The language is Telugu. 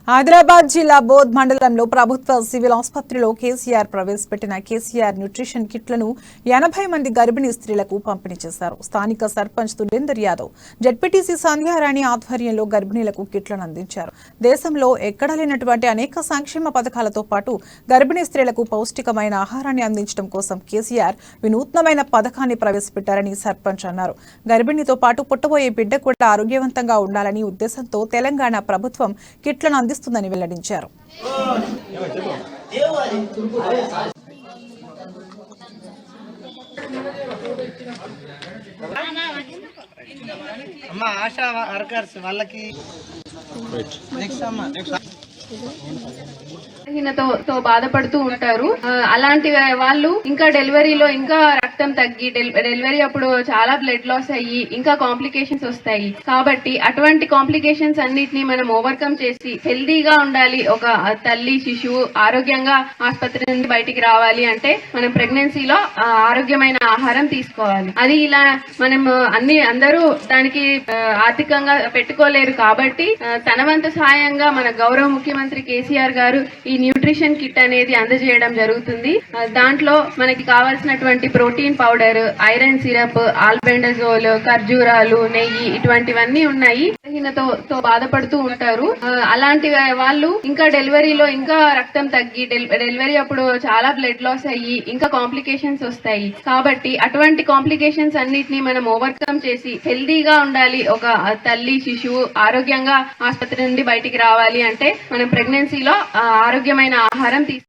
హైదరాబాద్ జిల్లా బోధ్ మండలంలో ప్రభుత్వ సివిల్ ఆసుపత్రిలో కేసీఆర్ ప్రవేశపెట్టిన కేసీఆర్ న్యూట్రిషన్ కిట్లను 80 మంది గర్భిణీ స్త్రీలకు పంపిణీ చేశారు. స్థానిక సర్పంచ్ తులేందర్ యాదవ్, జెడ్పీటీసీ సంధ్యారాణి ఆధ్వర్యంలో గర్భిణీలకు కిట్లను అందించారు. దేశంలో ఎక్కడా లేనటువంటి అనేక సంక్షేమ పథకాలతో పాటు గర్భిణీ స్త్రీలకు పౌష్టికమైన ఆహారాన్ని అందించడం కోసం కేసీఆర్ వినూత్నమైన పథకాన్ని ప్రవేశపెట్టారని సర్పంచ్ అన్నారు. గర్భిణితో పాటు పుట్టబోయే బిడ్డ కూడా ఆరోగ్యవంతంగా ఉండాలని ఉద్దేశంతో తెలంగాణ ప్రభుత్వం కిట్లను అందిస్తుందని వెల్లడించారు. తో బాధపడుతూ ఉంటారు. అలాంటి వాళ్ళు ఇంకా డెలివరీలో ఇంకా రక్తం తగ్గి డెలివరీ అప్పుడు చాలా బ్లడ్ లాస్ అయ్యి ఇంకా కాంప్లికేషన్స్ వస్తాయి. కాబట్టి అటువంటి కాంప్లికేషన్స్ అన్నిటిని మనం ఓవర్కమ్ చేసి హెల్దీగా ఉండాలి. ఒక తల్లి శిశువు ఆరోగ్యంగా ఆసుపత్రి నుండి బయటికి రావాలి అంటే మనం ప్రెగ్నెన్సీలో ఆరోగ్యమైన ఆహారం తీసుకోవాలి. అది ఇలా మనం అందరూ దానికి ఆర్థికంగా పెట్టుకోలేరు. కాబట్టి తన వంతు సహాయంగా మన గౌరవ ముఖ్యమంత్రి కేసీఆర్ గారు ఈ న్యూట్రిషన్ కిట్ అనేది అందజేయడం జరుగుతుంది. దాంట్లో మనకి కావాల్సినటువంటి protein powder, iron syrup, albendazole, ఖర్జూరాలు, నెయ్యి ఇటువంటివన్నీ ఉన్నాయి. తో బాధపడుతూ ఉంటారు. అలాంటి వాళ్ళు ఇంకా డెలివరీలో ఇంకా రక్తం తగ్గి డెలివరీ అప్పుడు చాలా బ్లడ్ లాస్ అయ్యి ఇంకా కాంప్లికేషన్స్ వస్తాయి. కాబట్టి అటువంటి కాంప్లికేషన్స్ అన్నిటిని మనం ఓవర్కమ్ చేసి హెల్దీగా ఉండాలి. ఒక తల్లి శిశువు ఆరోగ్యంగా ఆసుపత్రి నుండి బయటికి రావాలి అంటే మనం ప్రెగ్నెన్సీలో ఆరోగ్యమైన ఆహారం